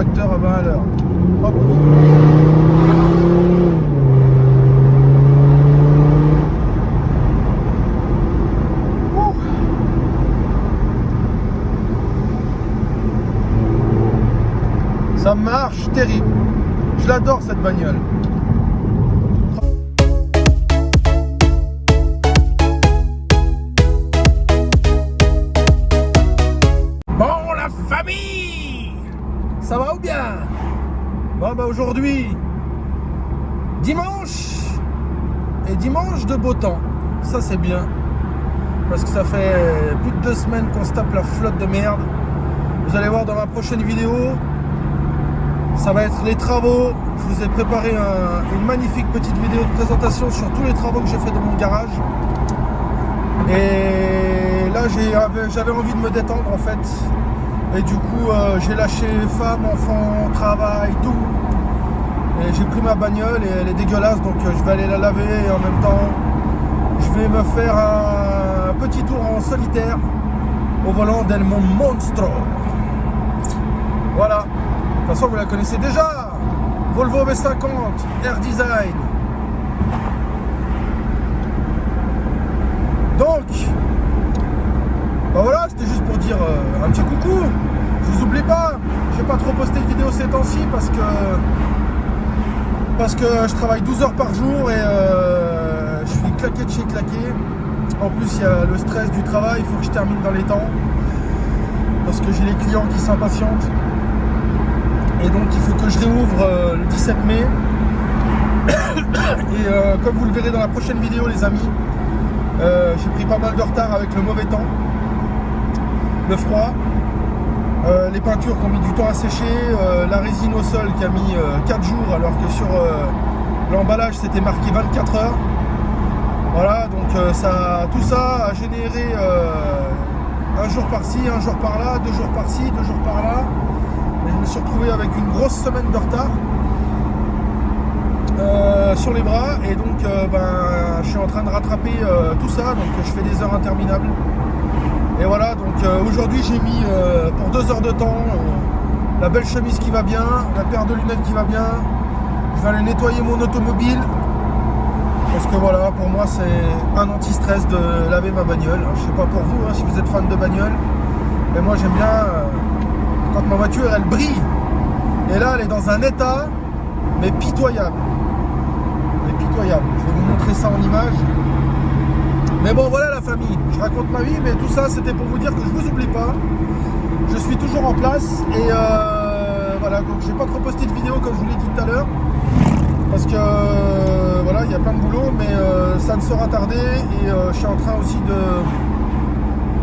tracteur à 20 à l'heure. Pas bon. Ça marche terrible. Je l'adore cette bagnole. Bon la famille, ça va ou bien? Bon bah aujourd'hui, dimanche, et dimanche de beau temps. Ça c'est bien. Parce que ça fait plus de 2 semaines qu'on se tape la flotte de merde. Vous allez voir dans ma prochaine vidéo. Ça va être les travaux. Je vous ai préparé une magnifique petite vidéo de présentation sur tous les travaux que j'ai fait dans mon garage. Et là j'avais envie de me détendre en fait. Et du coup j'ai lâché femme, enfant, travail, tout. Et j'ai pris ma bagnole et elle est dégueulasse, donc je vais aller la laver et en même temps je vais me faire un petit tour en solitaire au volant d'El Monstro. Voilà. De toute façon, vous la connaissez déjà. Volvo V50, Air Design. Donc, bah voilà, c'était juste pour dire un petit coucou. Je vous oublie pas. J'ai pas trop posté de vidéos ces temps-ci parce que je travaille 12 heures par jour et je suis claqué de chez claqué. En plus, il y a le stress du travail. Il faut que je termine dans les temps parce que j'ai les clients qui s'impatientent. Et donc il faut que je réouvre le 17 mai. Et comme vous le verrez dans la prochaine vidéo les amis, j'ai pris pas mal de retard avec le mauvais temps, le froid, les peintures qui ont mis du temps à sécher, la résine au sol qui a mis 4 jours alors que sur l'emballage c'était marqué 24 heures. Voilà, donc tout ça a généré un jour par-ci, un jour par-là, 2 jours par-ci, 2 jours par-là. Et je me suis retrouvé avec une grosse semaine de retard sur les bras et donc je suis en train de rattraper tout ça, donc je fais des heures interminables. Et voilà, donc aujourd'hui j'ai mis pour 2 heures de temps la belle chemise qui va bien, la paire de lunettes qui va bien. Je vais aller nettoyer mon automobile parce que voilà, pour moi c'est un anti-stress de laver ma bagnole. Je sais pas pour vous si vous êtes fan de bagnole, mais moi j'aime bien quand ma voiture elle brille. Et là elle est dans un état mais pitoyable. Mais pitoyable. Je vais vous montrer ça en image. Mais bon voilà la famille, je raconte ma vie, mais tout ça c'était pour vous dire que je vous oublie pas. Je suis toujours en place et voilà, donc j'ai pas trop posté de vidéo comme je vous l'ai dit tout à l'heure. Parce que voilà, il y a plein de boulot, mais ça ne sera tardé et je suis en train aussi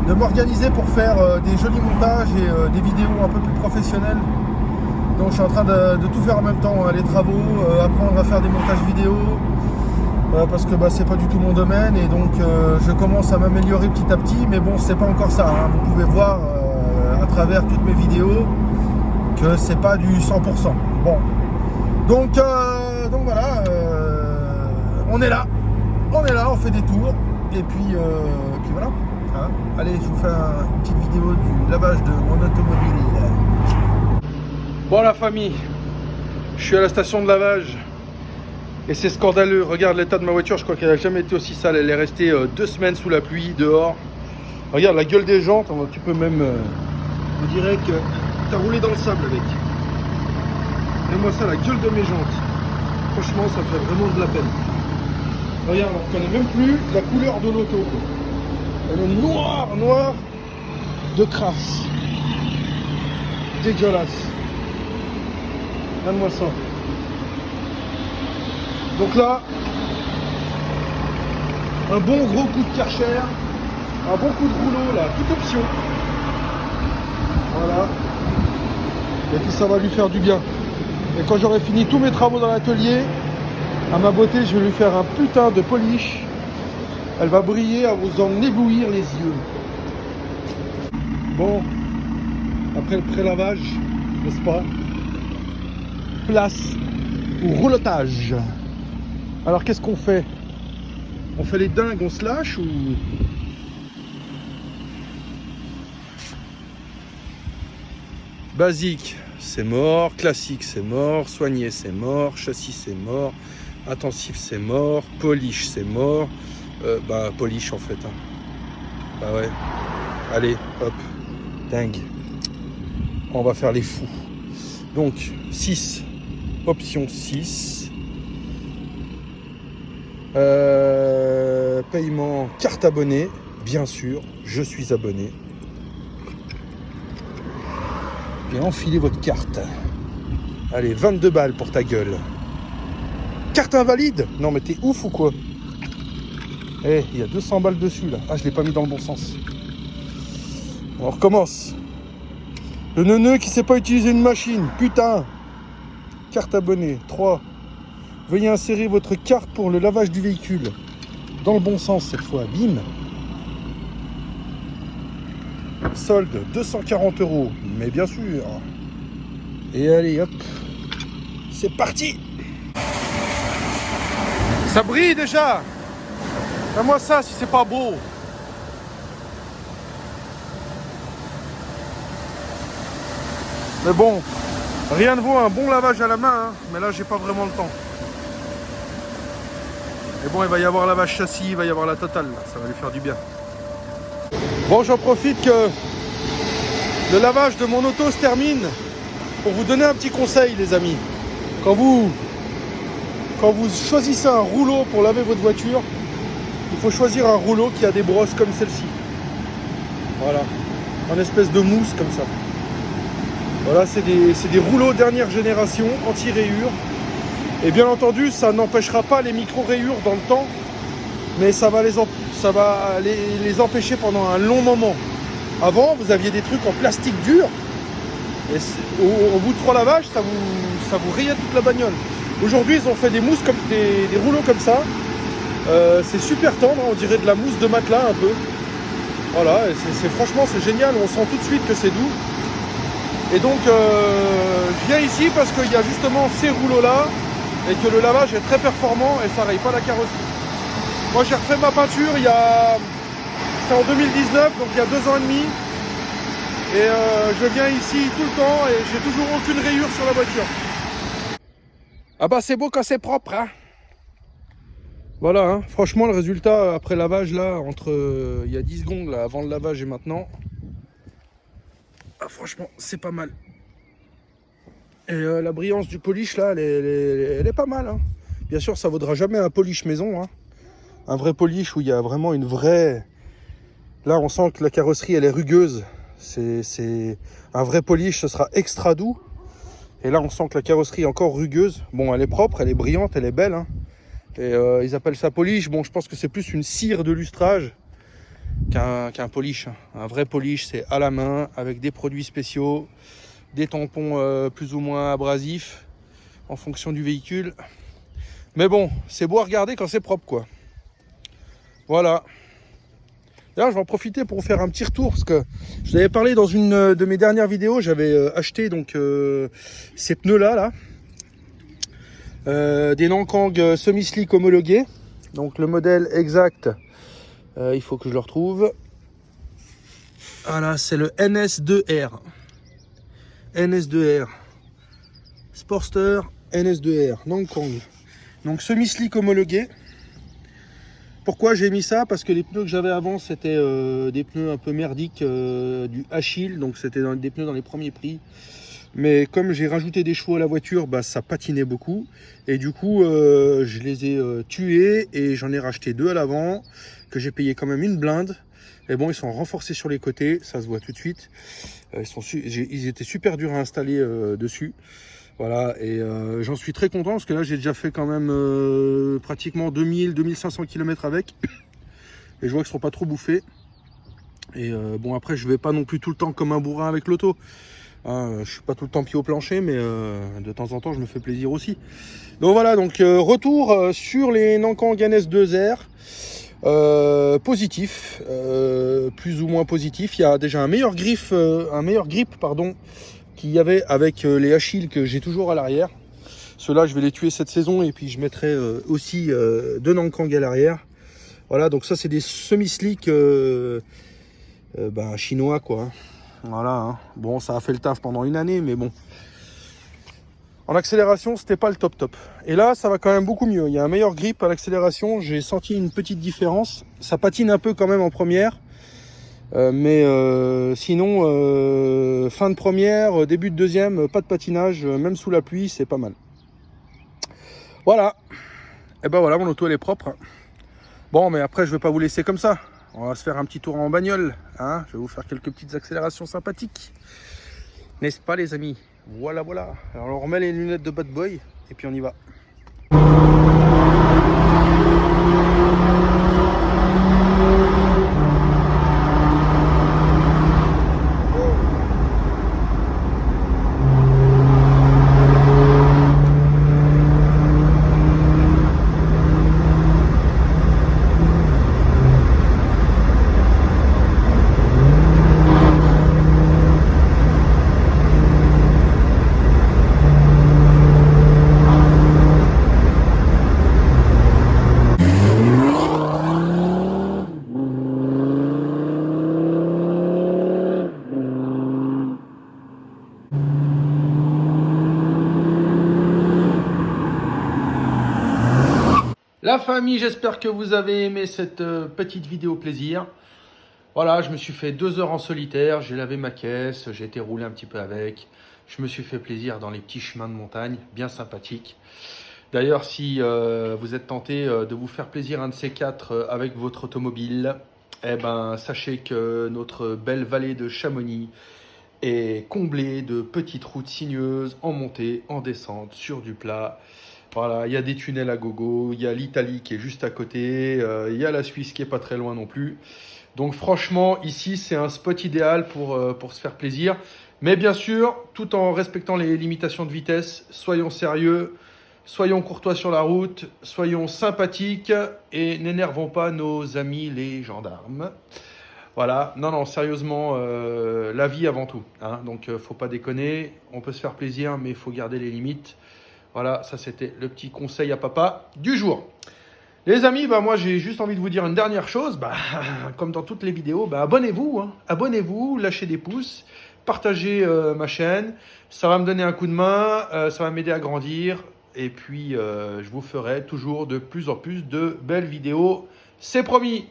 de m'organiser pour faire des jolis montages et des vidéos un peu plus professionnelles. Donc je suis en train de tout faire en même temps, les travaux, apprendre à faire des montages vidéo, parce que c'est pas du tout mon domaine et donc je commence à m'améliorer petit à petit, mais bon c'est pas encore ça, hein. Vous pouvez voir à travers toutes mes vidéos que c'est pas du 100%. Bon, donc voilà, on est là, on fait des tours et puis voilà. Hein, allez, je vous fais une petite vidéo du lavage de mon automobile. Bon la famille, je suis à la station de lavage et c'est scandaleux. Regarde l'état de ma voiture, je crois qu'elle n'a jamais été aussi sale. Elle est restée 2 semaines sous la pluie, dehors. Regarde la gueule des jantes, tu peux même... on dirait que tu as roulé dans le sable avec. Et moi ça, la gueule de mes jantes. Franchement, ça fait vraiment de la peine. Regarde, on ne reconnaît même plus la couleur de l'auto. Elle est noire de crasse. Dégueulasse. Regarde-moi ça. Donc là, un bon gros coup de Karcher, un bon coup de rouleau là, toute option. Voilà. Et puis ça va lui faire du bien. Et quand j'aurai fini tous mes travaux dans l'atelier, à ma beauté, je vais lui faire un putain de polish. Elle va briller à vous en éblouir les yeux. Bon, après le pré-lavage, n'est-ce pas? Place au roulotage. Alors qu'est-ce qu'on fait? On fait les dingues, on se lâche ou... Basique, c'est mort. Classique, c'est mort. Soigné, c'est mort. Châssis, c'est mort. Intensif, c'est mort. Polish, c'est mort. Polish en fait. Hein. Bah ouais. Allez, hop. Dingue. On va faire les fous. Donc, 6. Option 6. Paiement carte abonnée. Bien sûr, je suis abonné. Et enfilez votre carte. Allez, 22 balles pour ta gueule. Carte invalide? Non mais t'es ouf ou quoi? Eh, il y a 200 balles dessus là. Ah, je l'ai pas mis dans le bon sens. On recommence. Le neuneu qui sait pas utiliser une machine. Putain. Carte abonnée. 3. Veuillez insérer votre carte pour le lavage du véhicule. Dans le bon sens cette fois. Bim. Solde 240 €. Mais bien sûr. Et allez hop. C'est parti. Ça brille déjà. Fais-moi ça si c'est pas beau. Mais bon, rien ne vaut un bon lavage à la main, hein. Mais là j'ai pas vraiment le temps. Mais bon, il va y avoir lavage châssis, il va y avoir la totale, là. Ça va lui faire du bien. Bon, j'en profite que le lavage de mon auto se termine pour vous donner un petit conseil, les amis. Quand vous choisissez un rouleau pour laver votre voiture, il faut choisir un rouleau qui a des brosses comme celle-ci. Voilà, en espèce de mousse comme ça. Voilà, c'est des rouleaux dernière génération, anti-rayures. Et bien entendu, ça n'empêchera pas les micro-rayures dans le temps, mais ça va les empêcher pendant un long moment. Avant, vous aviez des trucs en plastique dur, et au bout de 3 lavages, ça vous rayait toute la bagnole. Aujourd'hui, ils ont fait des mousses, comme des rouleaux comme ça. C'est super tendre, on dirait de la mousse de matelas un peu. Voilà, franchement, c'est génial, on sent tout de suite que c'est doux. Et donc, je viens ici parce qu'il y a justement ces rouleaux-là et que le lavage est très performant et ça raye pas la carrosserie. Moi, j'ai refait ma peinture c'était en 2019, donc il y a 2 ans et demi. Et je viens ici tout le temps et j'ai toujours aucune rayure sur la voiture. Ah bah c'est beau quand c'est propre, hein. Voilà, hein. Franchement, le résultat après lavage, là, entre il y a 10 secondes, là, avant le lavage et maintenant, ah, franchement, c'est pas mal. Et la brillance du polish, là, elle est pas mal, hein. Bien sûr, ça vaudra jamais un polish maison, hein. Un vrai polish où il y a vraiment une vraie... Là, on sent que la carrosserie, elle est rugueuse. C'est un vrai polish, ce sera extra doux. Et là, on sent que la carrosserie est encore rugueuse. Bon, elle est propre, elle est brillante, elle est belle, hein. Et ils appellent ça polish. Bon, je pense que c'est plus une cire de lustrage qu'un polish. Un vrai polish, c'est à la main, avec des produits spéciaux, des tampons plus ou moins abrasifs, en fonction du véhicule. Mais bon, c'est beau à regarder quand c'est propre, quoi. Voilà. D'ailleurs, je vais en profiter pour vous faire un petit retour, parce que je vous avais parlé dans une de mes dernières vidéos, j'avais acheté donc ces pneus-là, des Nankang semi-slick homologués. Donc le modèle exact, il faut que je le retrouve. Voilà, c'est le NS2R. NS2R. Sportster NS2R, Nankang. Donc semi-slick homologué. Pourquoi j'ai mis ça? Parce que les pneus que j'avais avant, c'était des pneus un peu merdiques, du Achille. Donc c'était des pneus dans les premiers prix. Mais comme j'ai rajouté des chevaux à la voiture, bah, ça patinait beaucoup. Et du coup, je les ai tués et j'en ai racheté 2 à l'avant, que j'ai payé quand même une blinde. Et bon, ils sont renforcés sur les côtés, ça se voit tout de suite. Ils étaient super durs à installer dessus. Voilà, et j'en suis très content parce que là, j'ai déjà fait quand même pratiquement 2000-2500 km avec. Et je vois qu'ils ne seront pas trop bouffés. Et bon, après, je vais pas non plus tout le temps comme un bourrin avec l'auto. Je suis pas tout le temps pied au plancher, mais de temps en temps, je me fais plaisir aussi. Donc voilà, donc retour sur les Nankang NS2R. Positif, plus ou moins positif. Il y a déjà un meilleur grip, qu'il y avait avec les Achilles que j'ai toujours à l'arrière. Ceux-là, je vais les tuer cette saison et puis je mettrai aussi 2 Nankang à l'arrière. Voilà, donc ça c'est des semi-slick chinois, quoi. Voilà, hein. Bon, ça a fait le taf pendant une année, mais bon. En accélération, c'était pas le top. Et là, ça va quand même beaucoup mieux. Il y a un meilleur grip à l'accélération. J'ai senti une petite différence. Ça patine un peu quand même en première. Mais sinon, fin de première, début de deuxième, pas de patinage. Même sous la pluie, c'est pas mal. Voilà. Et ben voilà, mon auto, elle est propre. Bon, mais après, je vais pas vous laisser comme ça. On va se faire un petit tour en bagnole. Hein, je vais vous faire quelques petites accélérations sympathiques. N'est-ce pas, les amis? Voilà. Alors, on remet les lunettes de bad boy et puis on y va. La famille, j'espère que vous avez aimé cette petite vidéo plaisir. Voilà, je me suis fait 2 heures en solitaire, j'ai lavé ma caisse, j'ai été roulé un petit peu avec. Je me suis fait plaisir dans les petits chemins de montagne, bien sympathiques. D'ailleurs, si vous êtes tenté de vous faire plaisir un de ces 4 avec votre automobile, eh ben, sachez que notre belle vallée de Chamonix est comblée de petites routes sinueuses en montée, en descente, sur du plat. Voilà, il y a des tunnels à gogo, il y a l'Italie qui est juste à côté, il y a la Suisse qui est pas très loin non plus. Donc franchement, ici, c'est un spot idéal pour se faire plaisir. Mais bien sûr, tout en respectant les limitations de vitesse, soyons sérieux, soyons courtois sur la route, soyons sympathiques et n'énervons pas nos amis les gendarmes. Voilà, non, sérieusement, la vie avant tout. Hein. Donc, faut pas déconner, on peut se faire plaisir, mais il faut garder les limites. Voilà, ça c'était le petit conseil à papa du jour. Les amis, moi j'ai juste envie de vous dire une dernière chose. Comme dans toutes les vidéos, abonnez-vous. Hein. Abonnez-vous, lâchez des pouces, partagez ma chaîne. Ça va me donner un coup de main, ça va m'aider à grandir. Et puis, je vous ferai toujours de plus en plus de belles vidéos. C'est promis.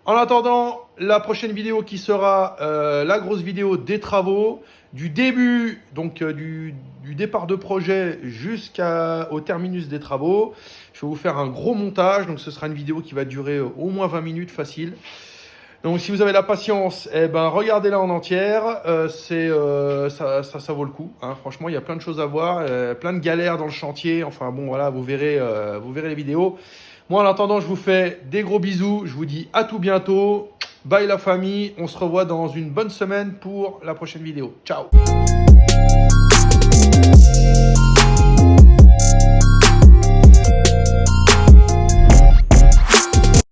En attendant, la prochaine vidéo qui sera la grosse vidéo des travaux, du début, donc du départ de projet jusqu'au terminus des travaux. Je vais vous faire un gros montage, donc ce sera une vidéo qui va durer au moins 20 minutes facile. Donc si vous avez la patience, regardez-la en entière, ça vaut le coup. Hein. Franchement, il y a plein de choses à voir, plein de galères dans le chantier. Enfin bon, voilà, vous verrez les vidéos. Moi, en attendant, je vous fais des gros bisous. Je vous dis à tout bientôt. Bye la famille. On se revoit dans une bonne semaine pour la prochaine vidéo. Ciao.